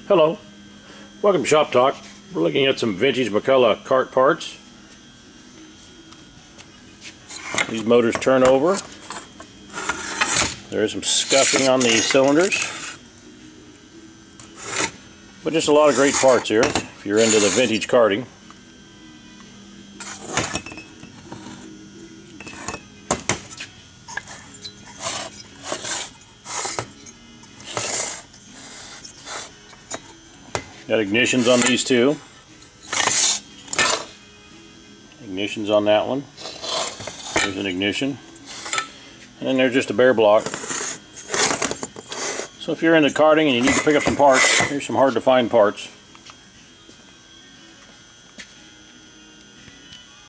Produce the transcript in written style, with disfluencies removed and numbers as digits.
Hello, welcome to Shop Talk. We're looking at some vintage McCulloch kart parts. These motors turn over. There is some scuffing on the cylinders, but just a lot of great parts here if you're into the vintage karting. Got ignitions on these two. Ignitions on that one. There's an ignition. And then there's just a bare block. So if you're into karting and you need to pick up some parts, here's some hard to find parts.